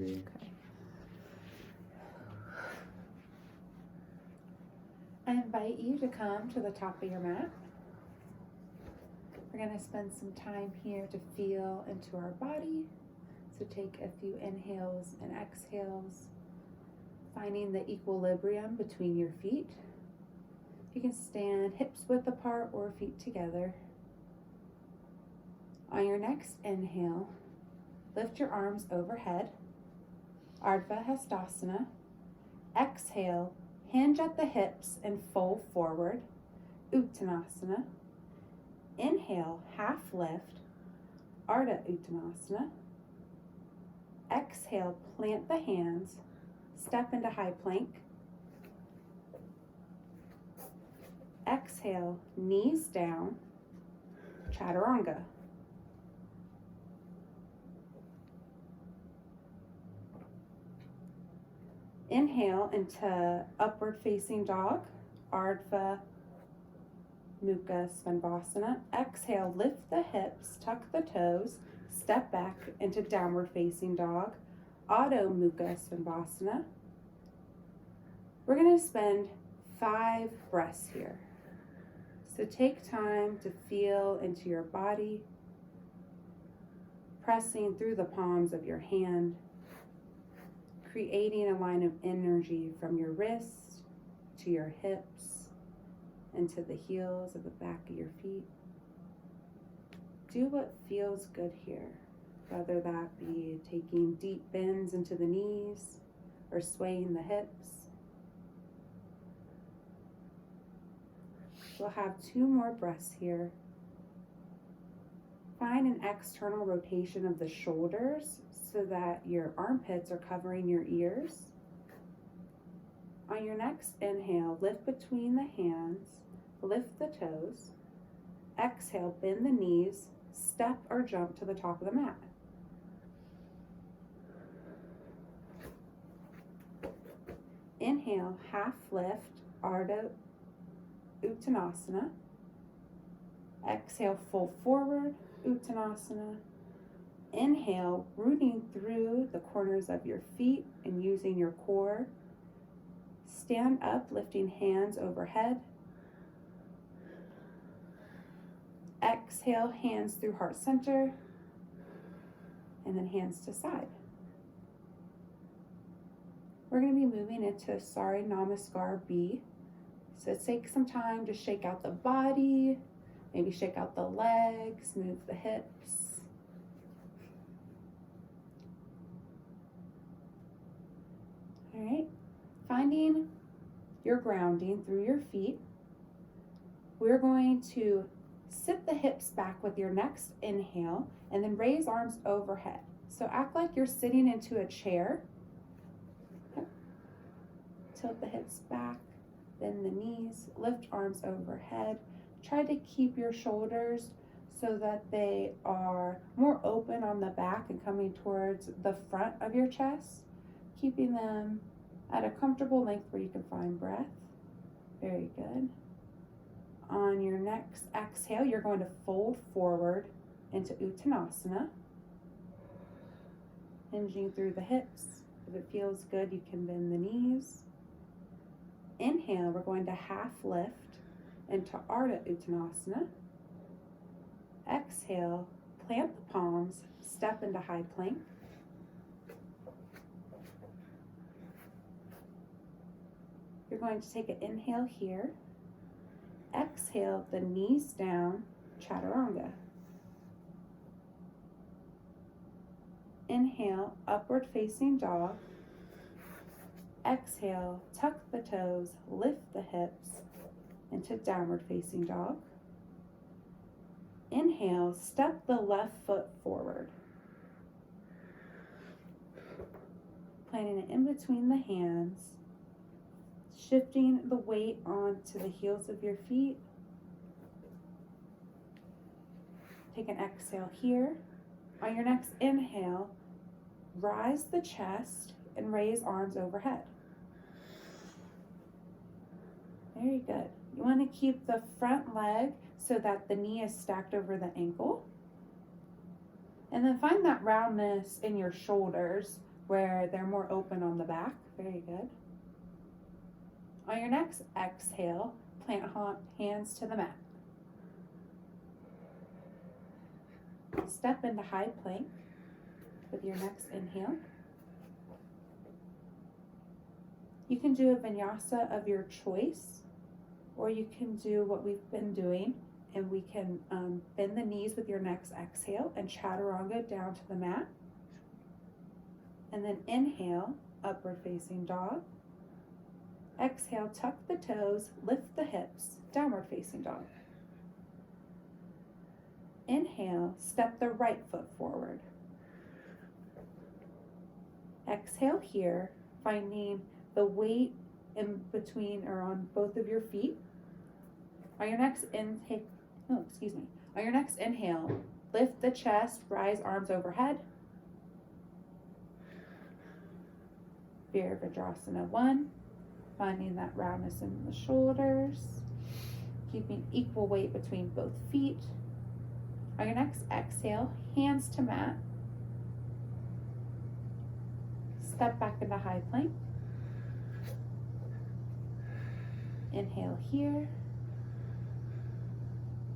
Okay. I invite you to come to the top of your mat. We're going to spend some time here to feel into our body. So take a few inhales and exhales, finding the equilibrium between your feet. You can stand hips width apart or feet together. On your next inhale, lift your arms overhead, Ardha Hastasana. Exhale, hinge at the hips and fold forward, Uttanasana. Inhale, half lift, Ardha Uttanasana. Exhale, plant the hands, step into high plank. Exhale, knees down, Chaturanga. Inhale into upward facing dog, Ardha Mukha Svanasana. Exhale, lift the hips, tuck the toes, step back into downward facing dog, Adho Mukha Svanasana. We're going to spend 5 breaths here. So take time to feel into your body, pressing through the palms of your hand, creating a line of energy from your wrist to your hips and to the heels of the back of your feet. Do what feels good here, whether that be taking deep bends into the knees or swaying the hips. We'll have 2 more breaths here. Find an external rotation of the shoulders so that your armpits are covering your ears. On your next inhale, lift between the hands, lift the toes. Exhale, bend the knees, step or jump to the top of the mat. Inhale, half lift, Ardha Uttanasana. Exhale, fold forward, Uttanasana. Inhale, rooting through the corners of your feet and using your core. Stand up, lifting hands overhead. Exhale, hands through heart center. And then hands to side. We're going to be moving into Surya Namaskar B. So take some time to shake out the body, maybe shake out the legs, move the hips. All right, finding your grounding through your feet. We're going to sit the hips back with your next inhale and then raise arms overhead. So act like you're sitting into a chair. Tilt the hips back. Bend the knees, lift arms overhead. Try to keep your shoulders so that they are more open on the back and coming towards the front of your chest, keeping them at a comfortable length where you can find breath. Very good. On your next exhale, you're going to fold forward into Uttanasana, hinging through the hips. If it feels good, you can bend the knees. Inhale, we're going to half lift into Ardha Uttanasana. Exhale, plant the palms, step into high plank. You're going to take an inhale here. Exhale, the knees down, Chaturanga. Inhale, upward facing dog. Exhale, tuck the toes, lift the hips into downward facing dog. Inhale, step the left foot forward. Planting it in between the hands, shifting the weight onto the heels of your feet. Take an exhale here. On your next inhale, rise the chest and raise arms overhead. Very good. You want to keep the front leg so that the knee is stacked over the ankle. And then find that roundness in your shoulders where they're more open on the back. Very good. On your next exhale, plant hands to the mat. Step into high plank with your next inhale. You can do a vinyasa of your choice, or you can do what we've been doing, and we can bend the knees with your next exhale and chaturanga down to the mat. And then inhale, upward facing dog. Exhale, tuck the toes, lift the hips, downward facing dog. Inhale, step the right foot forward. Exhale here, finding the weight in between or on both of your feet. On your next inhale, On your next inhale, lift the chest, rise arms overhead. Virabhadrasana 1, finding that roundness in the shoulders, keeping equal weight between both feet. On your next exhale, hands to mat. Step back into high plank. Inhale here.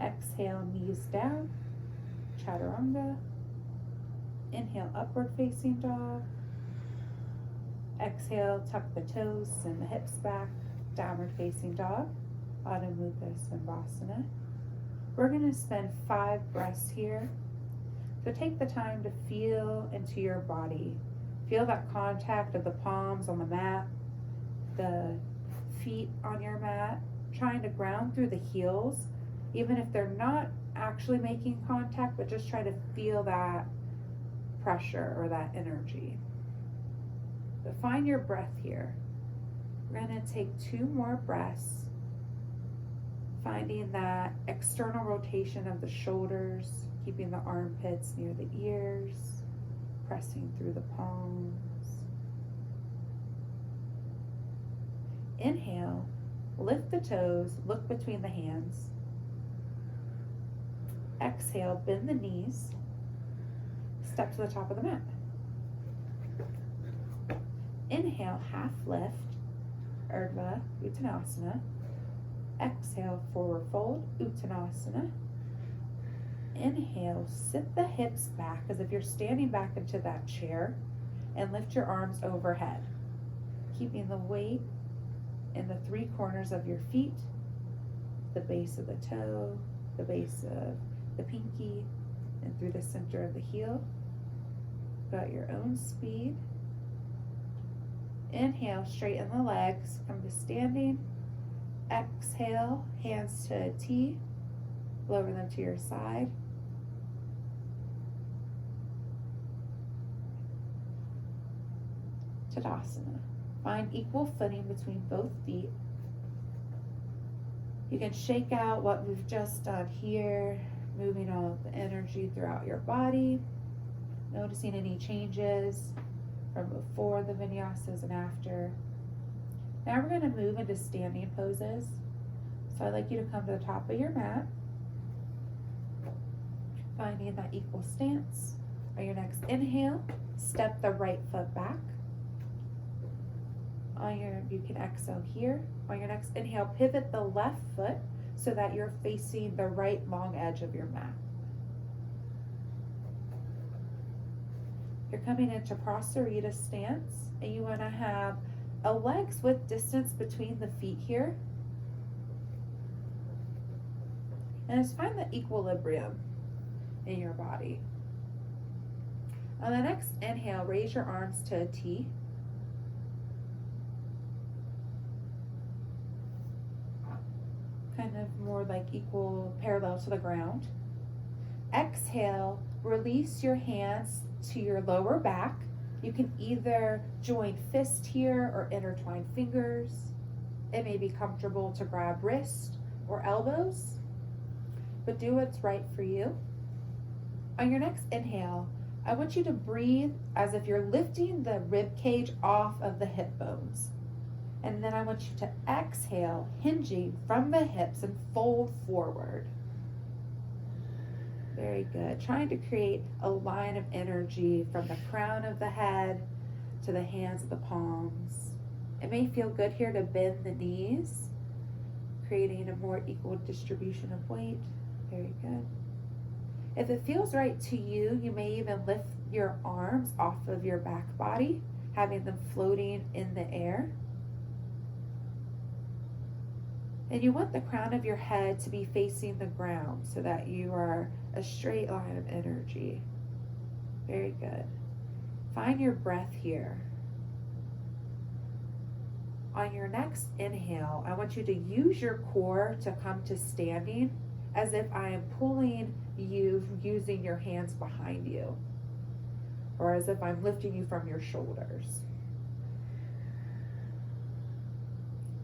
Exhale, knees down, chaturanga. Inhale, upward facing dog. Exhale, tuck the toes and the hips back, downward facing dog, Adho Mukha Svanasana. We're going to spend 5 breaths here. So take the time to feel into your body. Feel that contact of the palms on the mat, the feet on your mat, trying to ground through the heels, even if they're not actually making contact, but just try to feel that pressure or that energy. But find your breath here. We're going to take 2 more breaths, finding that external rotation of the shoulders, keeping the armpits near the ears, pressing through the palms. Inhale, lift the toes, look between the hands. Exhale, bend the knees, step to the top of the mat. Inhale, half lift, Urdhva Uttanasana. Exhale, forward fold, Uttanasana. Inhale, sit the hips back as if you're standing back into that chair, and lift your arms overhead, keeping the weight in the 3 corners of your feet, the base of the toe, the base of the pinky, and through the center of the heel. Go at your own speed. Inhale, straighten the legs, come to standing. Exhale, hands to a T, lower them to your side. Tadasana. Find equal footing between both feet. You can shake out what we've just done here, moving all the energy throughout your body, noticing any changes from before the vinyasas and after. Now we're going to move into standing poses. So I'd like you to come to the top of your mat, finding that equal stance. On your next inhale, step the right foot back. You can exhale here. On your next inhale, pivot the left foot so that you're facing the right long edge of your mat. You're coming into Prasarita stance, and you want to have a legs width distance between the feet here. And just find the equilibrium in your body. On the next inhale, raise your arms to a T. Kind of more like equal, parallel to the ground. Exhale, release your hands to your lower back. You can either join fist here or intertwine fingers. It may be comfortable to grab wrist or elbows, but do what's right for you. On your next inhale, I want you to breathe as if you're lifting the rib cage off of the hip bones. And then I want you to exhale, hinging from the hips and fold forward. Very good. Trying to create a line of energy from the crown of the head to the hands of the palms. It may feel good here to bend the knees, creating a more equal distribution of weight. Very good. If it feels right to you, you may even lift your arms off of your back body, having them floating in the air. And you want the crown of your head to be facing the ground so that you are a straight line of energy. Very good. Find your breath here. On your next inhale, I want you to use your core to come to standing as if I am pulling you using your hands behind you, or as if I'm lifting you from your shoulders.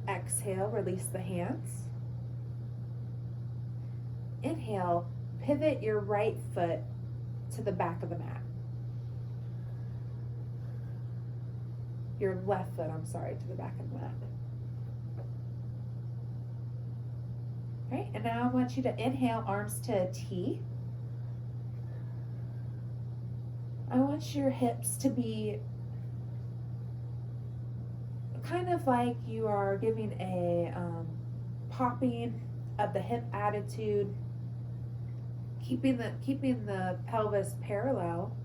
Exhale, release the hands. Inhale, pivot your right foot to the back of the mat. Your left foot, to the back of the mat. All right, and now I want you to inhale, arms to a T. I want your hips to be kind of like you are giving a popping of the hip attitude, keeping the pelvis parallel,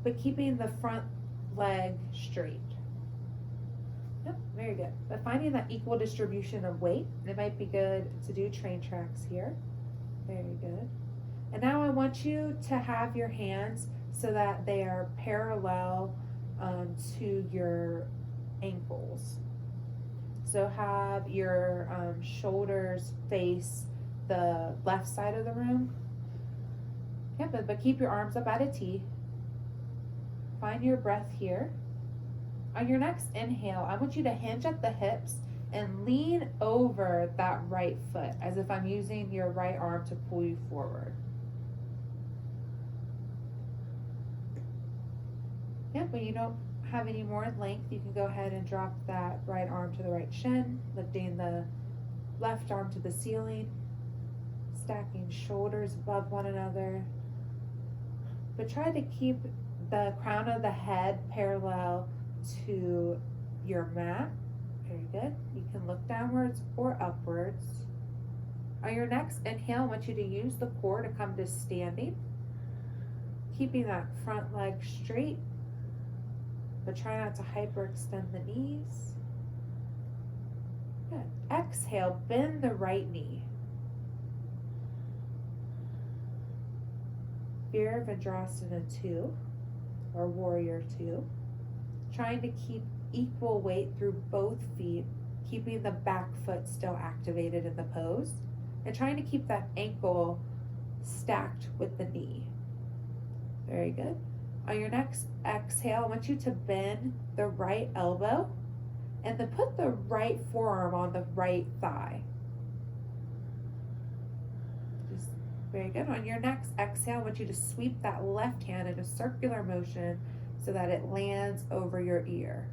but keeping the front leg straight. Yep, very good. But finding that equal distribution of weight, it might be good to do train tracks here. Very good. And now I want you to have your hands so that they are parallel to your ankles. So have your shoulders face the left side of the room. Yep, but keep your arms up at a T. Find your breath here. On your next inhale, I want you to hinge at the hips and lean over that right foot as if I'm using your right arm to pull you forward. Yep, when you don't have any more length, you can go ahead and drop that right arm to the right shin, lifting the left arm to the ceiling, stacking shoulders above one another. But try to keep the crown of the head parallel to your mat. Very good. You can look downwards or upwards. On your next inhale, I want you to use the core to come to standing, keeping that front leg straight, but try not to hyperextend the knees. Good. Exhale, bend the right knee. Virabhadrasana 2 or Warrior 2. Trying to keep equal weight through both feet, keeping the back foot still activated in the pose, and trying to keep that ankle stacked with the knee. Very good. On your next exhale, I want you to bend the right elbow and then put the right forearm on the right thigh. Just very good. On your next exhale, I want you to sweep that left hand in a circular motion so that it lands over your ear.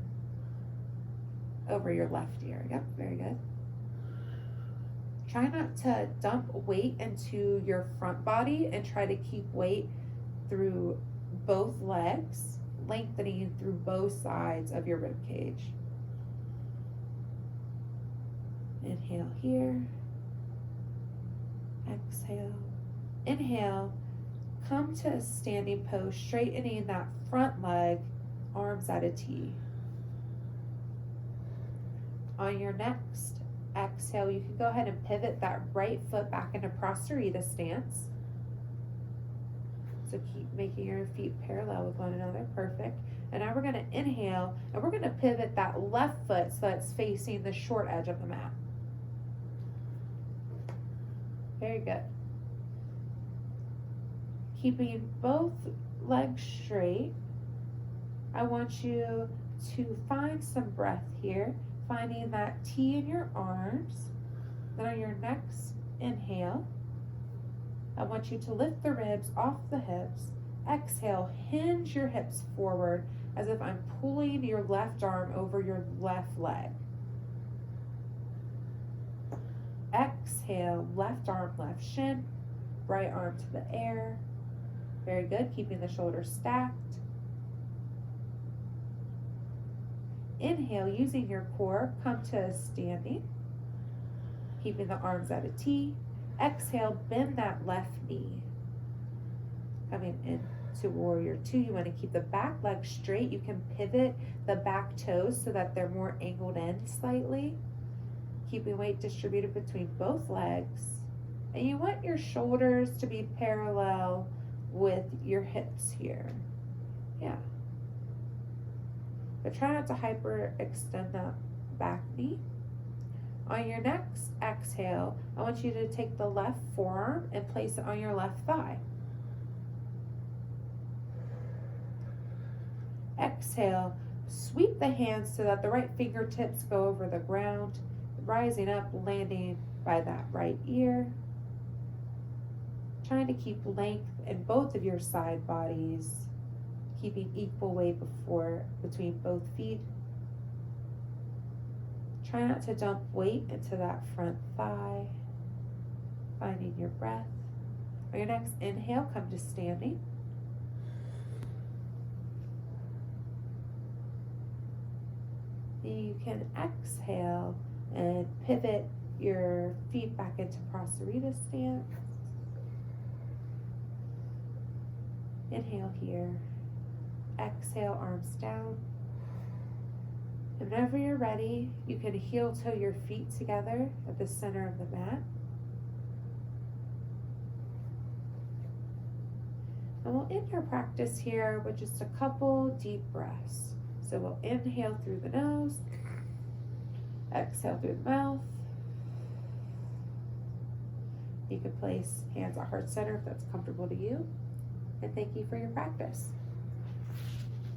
Over your left ear. Yep, very good. Try not to dump weight into your front body and try to keep weight through both legs, lengthening through both sides of your rib cage. Inhale here. Exhale. Inhale. Come to a standing pose, straightening that front leg, arms at a T. On your next exhale, you can go ahead and pivot that right foot back into Prasarita stance. So keep making your feet parallel with one another. Perfect. And now we're going to inhale, and we're going to pivot that left foot so it's facing the short edge of the mat. Very good. Keeping both legs straight, I want you to find some breath here, finding that T in your arms. Then on your next inhale, I want you to lift the ribs off the hips. Exhale, hinge your hips forward as if I'm pulling your left arm over your left leg. Exhale, left arm, left shin, right arm to the air. Very good, keeping the shoulders stacked. inhale, using your core, come to a standing, keeping the arms at a T. Exhale, bend that left knee. Coming into warrior two, you want to keep the back leg straight. You can pivot the back toes so that they're more angled in slightly, keeping weight distributed between both legs. And you want your shoulders to be parallel with your hips here. Yeah. But try not to hyperextend that back knee. On your next exhale, I want you to take the left forearm and place it on your left thigh. Exhale, sweep the hands so that the right fingertips go over the ground, rising up, landing by that right ear. Trying to keep length in both of your side bodies, keeping equal weight between both feet. Try not to dump weight into that front thigh, finding your breath. On your next inhale, come to standing. You can exhale and pivot your feet back into Prasarita stance. Inhale here. Exhale, arms down. And whenever you're ready, you can heel toe your feet together at the center of the mat. And we'll end our practice here with just a couple deep breaths. So we'll inhale through the nose, exhale through the mouth. You can place hands at heart center if that's comfortable to you. And thank you for your practice.